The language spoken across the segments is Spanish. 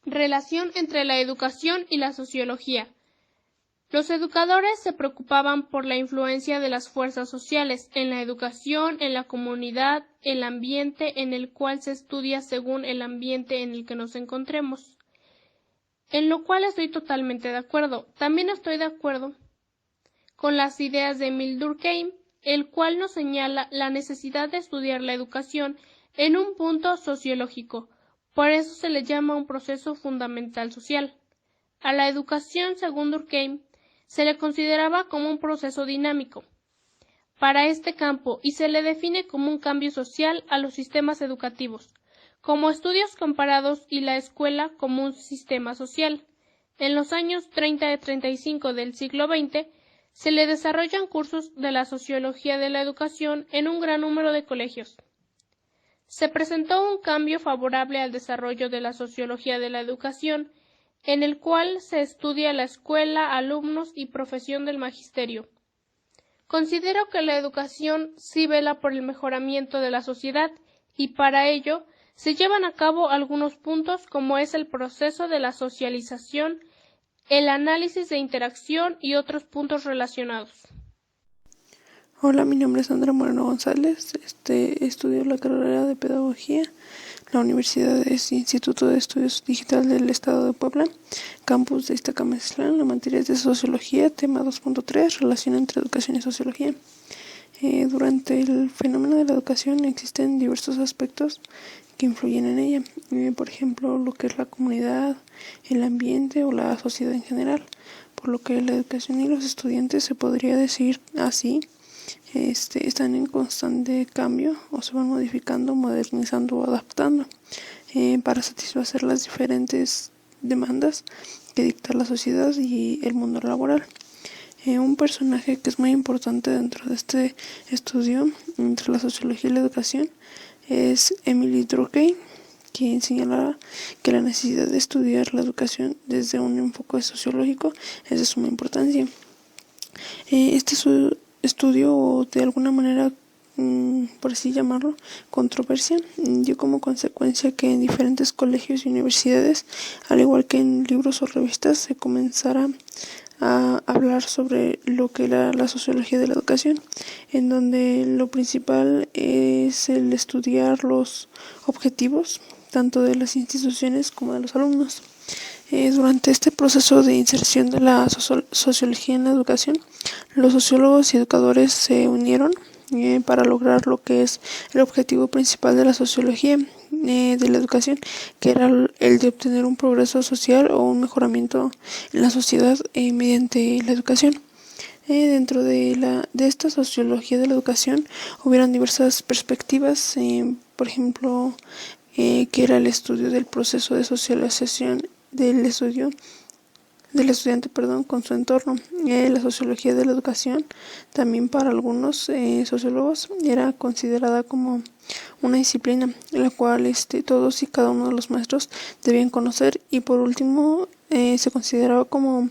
Relación entre la educación y la sociología. Los educadores se preocupaban por la influencia de las fuerzas sociales en la educación, en la comunidad, el ambiente en el cual se estudia según el ambiente en el que nos encontremos. En lo cual estoy totalmente de acuerdo. También estoy de acuerdo con las ideas de Emile Durkheim, el cual nos señala la necesidad de estudiar la educación en un punto sociológico. Por eso se le llama un proceso fundamental social. A la educación, según Durkheim, se le consideraba como un proceso dinámico para este campo y se le define como un cambio social a los sistemas educativos, como estudios comparados y la escuela como un sistema social. En los años 30 y 35 del siglo XX, se le desarrollan cursos de la sociología de la educación en un gran número de colegios. Se presentó un cambio favorable al desarrollo de la sociología de la educación, en el cual se estudia la escuela, alumnos y profesión del magisterio. Considero que la educación sí vela por el mejoramiento de la sociedad y para ello se llevan a cabo algunos puntos como es el proceso de la socialización, el análisis de interacción y otros puntos relacionados. Hola, mi nombre es Sandra Moreno González, estudio la carrera de Pedagogía en la Universidad del Instituto de Estudios Digitales del Estado de Puebla, campus de Iztacamatlán, la materia es de Sociología, tema 2.3, relación entre educación y sociología. Durante el fenómeno de la educación existen diversos aspectos que influyen en ella, por ejemplo, lo que es la comunidad, el ambiente o la sociedad en general, por lo que la educación y los estudiantes se podría decir así, están en constante cambio o se van modificando, modernizando o adaptando para satisfacer las diferentes demandas que dicta la sociedad y el mundo laboral. Un personaje que es muy importante dentro de este estudio entre la sociología y la educación es Emile Durkheim, quien señala que la necesidad de estudiar la educación desde un enfoque sociológico es de suma importancia. Este estudio, de alguna manera, por así llamarlo, controversia, dio como consecuencia que en diferentes colegios y universidades, al igual que en libros o revistas, se comenzara a hablar sobre lo que era la sociología de la educación, en donde lo principal es el estudiar los objetivos tanto de las instituciones como de los alumnos. Durante este proceso de inserción de la sociología en la educación, los sociólogos y educadores se unieron para lograr lo que es el objetivo principal de la sociología de la educación, que era el de obtener un progreso social o un mejoramiento en la sociedad mediante la educación. Dentro de esta sociología de la educación hubieron diversas perspectivas, por ejemplo, que era el estudio del proceso de socialización del estudiante con su entorno. La sociología de la educación también para algunos sociólogos era considerada como una disciplina en la cual todos y cada uno de los maestros debían conocer, y por último se consideraba como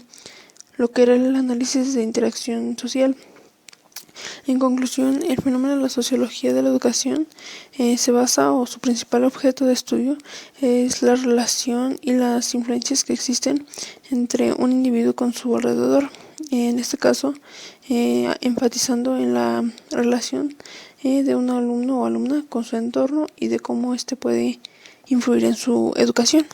lo que era el análisis de interacción social. En conclusión, el fenómeno de la sociología de la educación se basa, o su principal objeto de estudio es la relación y las influencias que existen entre un individuo con su alrededor. En este caso, enfatizando en la relación de un alumno o alumna con su entorno y de cómo puede influir en su educación.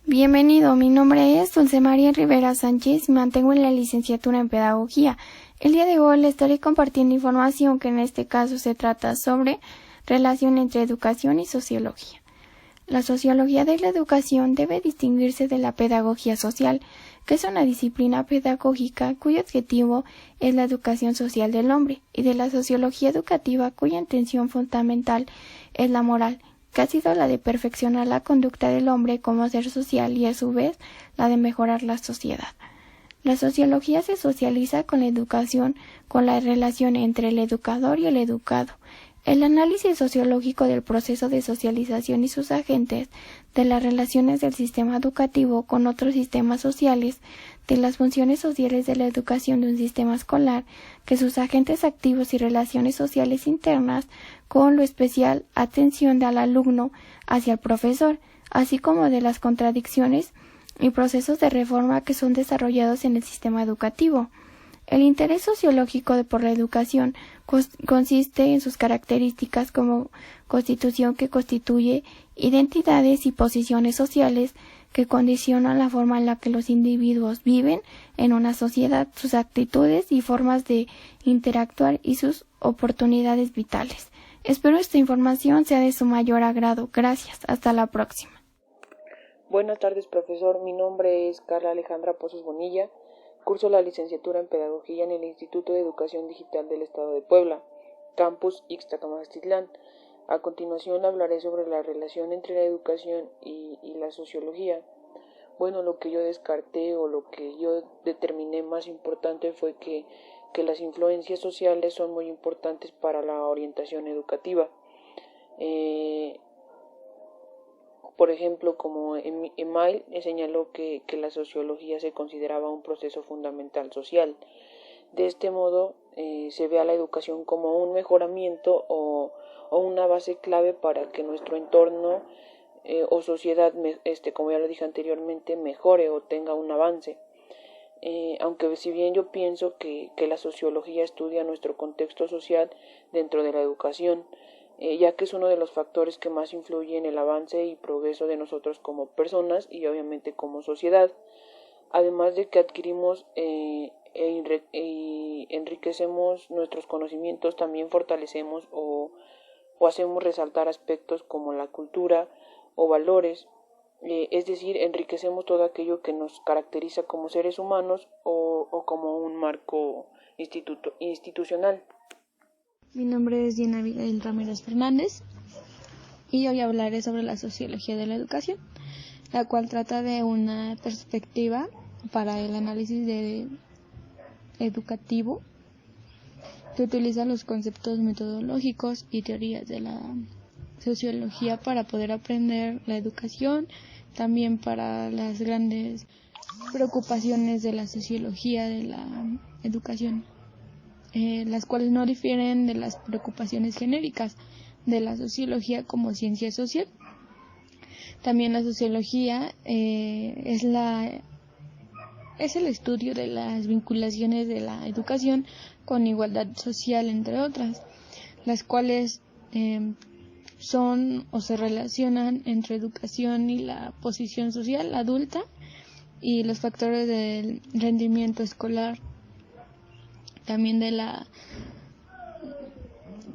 Bienvenido, mi nombre es Dulce María Rivera Sánchez y mantengo en la licenciatura en Pedagogía. El día de hoy les estaré compartiendo información que en este caso se trata sobre relación entre educación y sociología. La sociología de la educación debe distinguirse de la pedagogía social, que es una disciplina pedagógica cuyo objetivo es la educación social del hombre, y de la sociología educativa cuya intención fundamental es la moral, que ha sido la de perfeccionar la conducta del hombre como ser social y a su vez la de mejorar la sociedad. La sociología se socializa con la educación, con la relación entre el educador y el educado. El análisis sociológico del proceso de socialización y sus agentes, de las relaciones del sistema educativo con otros sistemas sociales, de las funciones sociales de la educación de un sistema escolar, que sus agentes activos y relaciones sociales internas, con lo especial atención del alumno hacia el profesor, así como de las contradicciones y procesos de reforma que son desarrollados en el sistema educativo. El interés sociológico por la educación consiste en sus características como constitución que constituye identidades y posiciones sociales que condicionan la forma en la que los individuos viven en una sociedad, sus actitudes y formas de interactuar y sus oportunidades vitales. Espero esta información sea de su mayor agrado. Gracias. Hasta la próxima. Buenas tardes, profesor. Mi nombre es Carla Alejandra Pozos Bonilla. Curso la licenciatura en Pedagogía en el Instituto de Educación Digital del Estado de Puebla, Campus Ixtacamaxitlán. A continuación hablaré sobre la relación entre la educación y la sociología. Bueno, lo que yo descarté o lo que yo determiné más importante fue que las influencias sociales son muy importantes para la orientación educativa. Por ejemplo, como Emile señaló que la sociología se consideraba un proceso fundamental social. De este modo, se ve a la educación como un mejoramiento o una base clave para que nuestro entorno o sociedad, como ya lo dije anteriormente, mejore o tenga un avance. Aunque si bien yo pienso que la sociología estudia nuestro contexto social dentro de la educación, ya que es uno de los factores que más influye en el avance y progreso de nosotros como personas y obviamente como sociedad, además de que adquirimos y enriquecemos nuestros conocimientos, también fortalecemos o hacemos resaltar aspectos como la cultura o valores, es decir, enriquecemos todo aquello que nos caracteriza como seres humanos o como un marco institucional. Mi nombre es Diana Abigail Ramírez Fernández y hoy hablaré sobre la sociología de la educación, la cual trata de una perspectiva para el análisis educativo que utiliza los conceptos metodológicos y teorías de la sociología para poder aprender la educación, también para las grandes preocupaciones de la sociología de la educación. Las cuales no difieren de las preocupaciones genéricas de la sociología como ciencia social. También la sociología es el estudio de las vinculaciones de la educación con igualdad social, entre otras, las cuales son o se relacionan entre educación y la posición social adulta y los factores del rendimiento escolar. También de la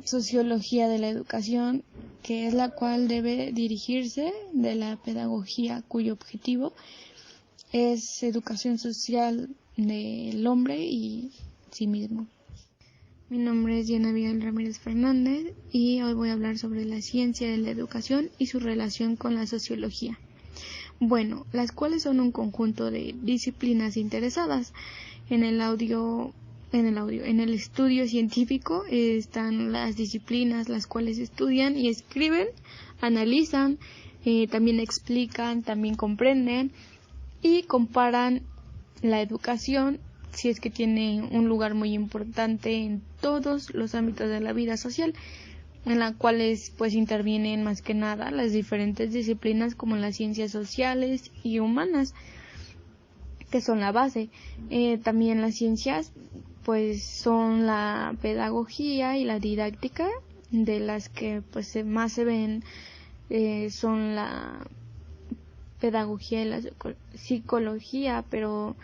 sociología de la educación, que es la cual debe dirigirse de la pedagogía cuyo objetivo es educación social del hombre y sí mismo. Mi nombre es Diana Abigail Ramírez Fernández y hoy voy a hablar sobre la ciencia de la educación y su relación con la sociología. Bueno, las cuales son un conjunto de disciplinas interesadas en el estudio científico. Están las disciplinas las cuales estudian y escriben, analizan, también explican, también comprenden y comparan la educación, si es que tiene un lugar muy importante en todos los ámbitos de la vida social, en la cuales pues intervienen más que nada las diferentes disciplinas como las ciencias sociales y humanas, que son la base. También las ciencias pues son la pedagogía y la didáctica, de las que pues más se ven son la pedagogía y la psicología, pero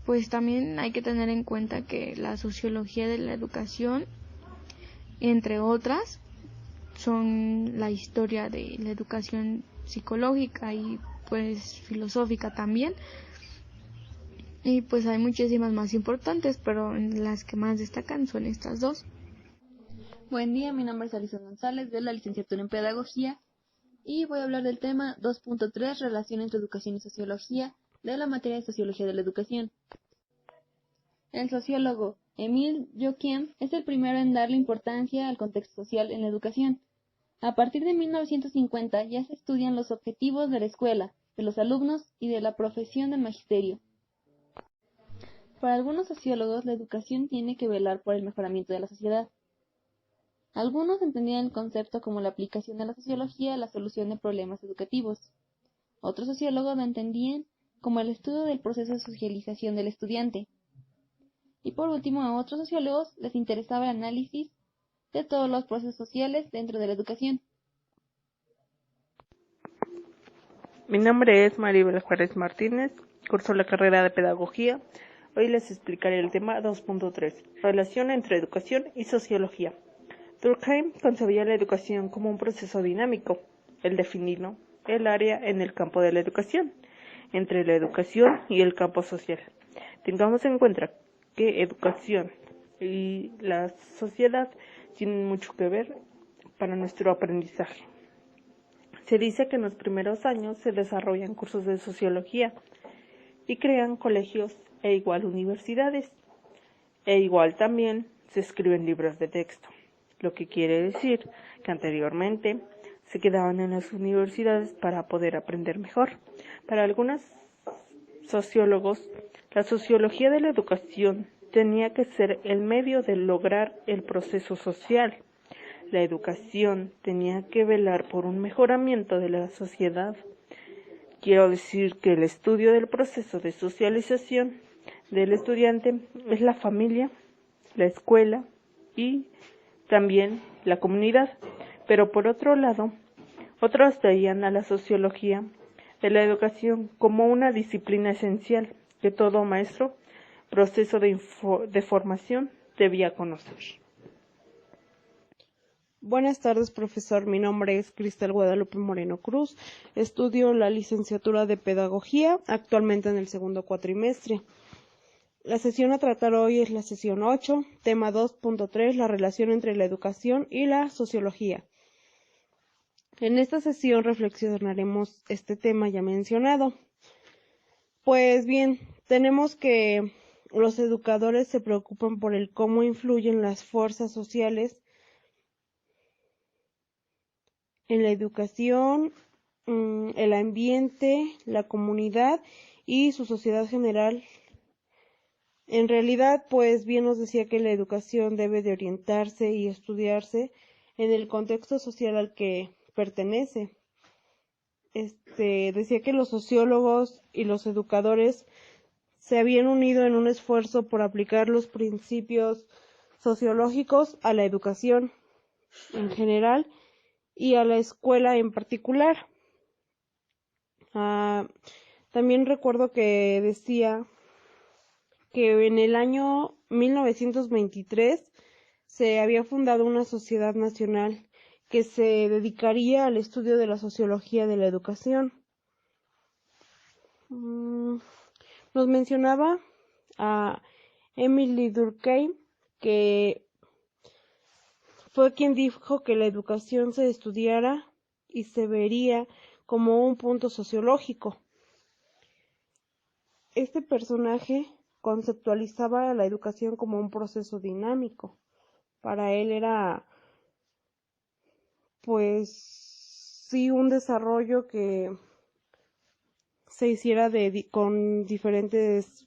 pues también hay que tener en cuenta que la sociología de la educación, entre otras, son la historia de la educación psicológica y pues filosófica también. Y pues hay muchísimas más importantes, pero las que más destacan son estas dos. Buen día, mi nombre es Alison González de la licenciatura en Pedagogía y voy a hablar del tema 2.3, relación entre educación y sociología, de la materia de Sociología de la Educación. El sociólogo Émile Durkheim es el primero en darle importancia al contexto social en la educación. A partir de 1950 ya se estudian los objetivos de la escuela, de los alumnos y de la profesión del magisterio. Para algunos sociólogos, la educación tiene que velar por el mejoramiento de la sociedad. Algunos entendían el concepto como la aplicación de la sociología a la solución de problemas educativos. Otros sociólogos lo entendían como el estudio del proceso de socialización del estudiante. Y por último, a otros sociólogos les interesaba el análisis de todos los procesos sociales dentro de la educación. Mi nombre es Maribel Juárez Martínez, curso la carrera de Pedagogía. Hoy les explicaré el tema 2.3, relación entre educación y sociología. Durkheim concebía la educación como un proceso dinámico. Él definió el área en el campo de la educación, entre la educación y el campo social. Tengamos en cuenta que educación y la sociedad tienen mucho que ver para nuestro aprendizaje. Se dice que en los primeros años se desarrollan cursos de sociología y crean colegios e igual universidades. E igual también se escriben libros de texto, lo que quiere decir que anteriormente se quedaban en las universidades para poder aprender mejor. Para algunos sociólogos, la sociología de la educación tenía que ser el medio de lograr el proceso social. La educación tenía que velar por un mejoramiento de la sociedad. Quiero decir que el estudio del proceso de socialización del estudiante es la familia, la escuela y también la comunidad. Pero por otro lado, otros veían a la sociología de la educación como una disciplina esencial que todo maestro proceso de formación debía conocer. Buenas tardes, profesor. Mi nombre es Cristel Guadalupe Moreno Cruz. Estudio la licenciatura de Pedagogía, actualmente en el segundo cuatrimestre. La sesión a tratar hoy es la sesión 8, tema 2.3, la relación entre la educación y la sociología. En esta sesión reflexionaremos este tema ya mencionado. Pues bien, tenemos que los educadores se preocupan por el cómo influyen las fuerzas sociales en la educación, el ambiente, la comunidad y su sociedad general. En realidad, pues bien nos decía que la educación debe de orientarse y estudiarse en el contexto social al que pertenece. Decía que los sociólogos y los educadores se habían unido en un esfuerzo por aplicar los principios sociológicos a la educación en general y a la escuela en particular. También recuerdo que decía que en el año 1923 se había fundado una sociedad nacional que se dedicaría al estudio de la sociología de la educación. Nos mencionaba a Emily Durkheim, que fue quien dijo que la educación se estudiara y se vería como un punto sociológico. Este personaje conceptualizaba la educación como un proceso dinámico. Para él era, pues, sí, un desarrollo que se hiciera con diferentes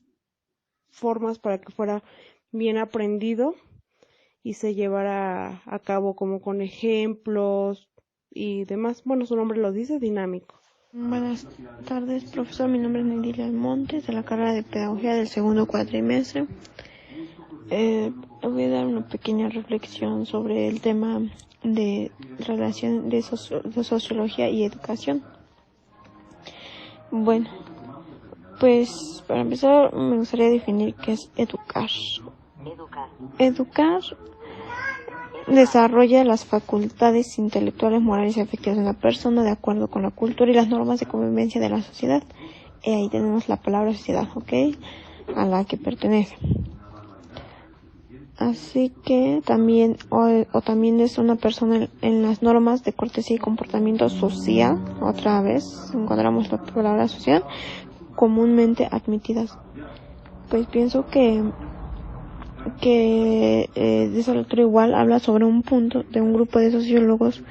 formas para que fuera bien aprendido y se llevara a cabo como con ejemplos y demás. Bueno, su nombre lo dice, dinámico. Buenas tardes, profesor. Mi nombre es Nedilia Almontes, de la carrera de Pedagogía del segundo cuatrimestre. Voy a dar una pequeña reflexión sobre el tema de relación de sociología y educación. Bueno, pues para empezar me gustaría definir qué es educar. Educar desarrolla las facultades intelectuales, morales y afectivas de una persona de acuerdo con la cultura y las normas de convivencia de la sociedad. Y ahí tenemos la palabra sociedad, ¿ok? A la que pertenece. Así que también, o también es una persona en las normas de cortesía y comportamiento social, otra vez encontramos la palabra social, comúnmente admitidas. Pues pienso que de ese otro igual habla sobre un punto de un grupo de sociólogos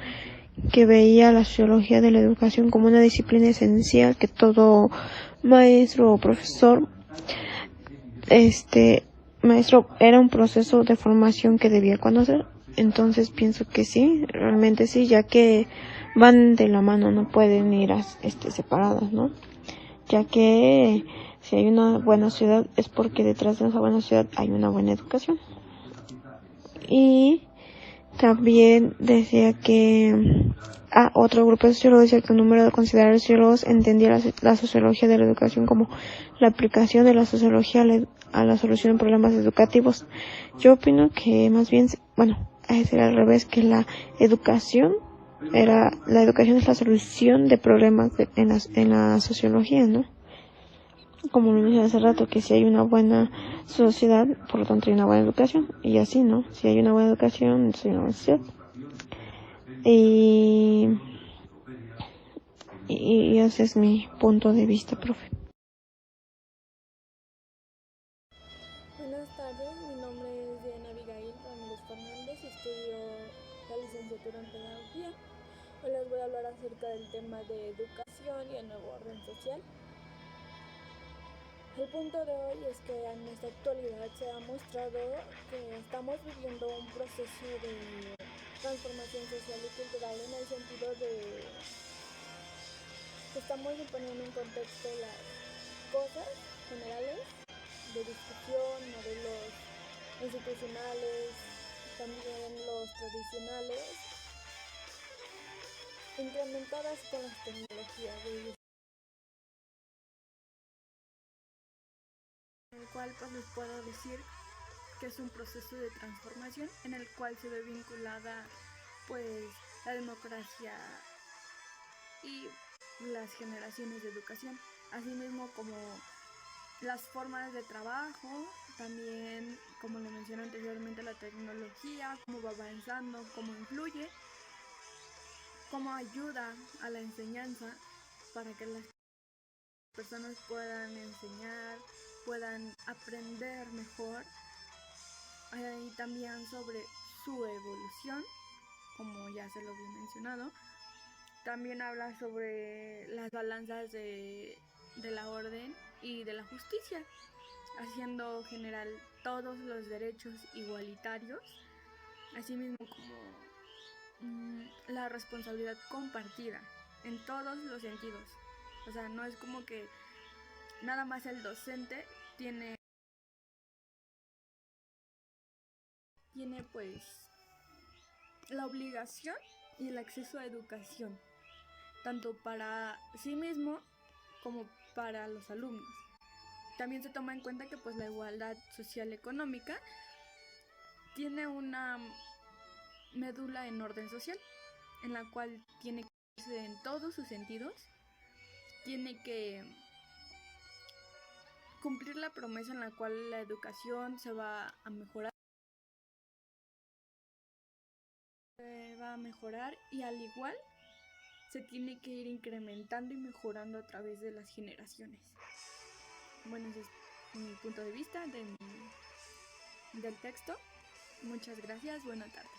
que veía la sociología de la educación como una disciplina esencial que todo maestro o profesor maestro era un proceso de formación que debía conocer. Entonces pienso que sí, realmente sí, ya que van de la mano, no pueden ir separadas, ¿no? Ya que si hay una buena ciudad es porque detrás de esa buena ciudad hay una buena educación. Y también decía que otro grupo de sociólogos decía que un número de considerables sociólogos entendía la sociología de la educación como la aplicación de la sociología a la solución de problemas educativos. Yo opino que más bien, sería al revés, que la educación es la solución de problemas en la sociología, ¿no? Como lo dije hace rato, que si hay una buena sociedad, por lo tanto hay una buena educación, y así, ¿no? Si hay una buena educación, entonces hay una buena sociedad. Y ese es mi punto de vista, profe. Buenas tardes, mi nombre es Diana Abigail Ramírez Fernández y estudio la licenciatura en Pedagogía. Hoy les voy a hablar acerca del tema de educación y el nuevo orden social. El punto de hoy es que en esta actualidad se ha mostrado que estamos viviendo un proceso de transformación social y cultural en el sentido de que estamos poniendo en contexto las cosas generales de discusión, modelos institucionales, también los tradicionales, incrementadas con las tecnologías, en el cual pues les puedo decir que es un proceso de transformación en el cual se ve vinculada pues la democracia y las generaciones de educación, asimismo como las formas de trabajo, también como lo mencioné anteriormente, la tecnología, cómo va avanzando, cómo influye, cómo ayuda a la enseñanza para que las personas puedan enseñar, puedan aprender mejor, y también sobre su evolución, como ya se lo había mencionado. También habla sobre las balanzas de la orden y de la justicia, haciendo general todos los derechos igualitarios, asimismo como la responsabilidad compartida en todos los sentidos. O sea, no es como que nada más el docente tiene pues la obligación y el acceso a educación, tanto para sí mismo como para los alumnos. También se toma en cuenta que pues la igualdad social económica tiene una médula en orden social, en la cual tiene que verse en todos sus sentidos, tiene que cumplir la promesa en la cual la educación se va a mejorar, y al igual se tiene que ir incrementando y mejorando a través de las generaciones. Bueno, ese es mi punto de vista del texto. Muchas gracias, buena tarde.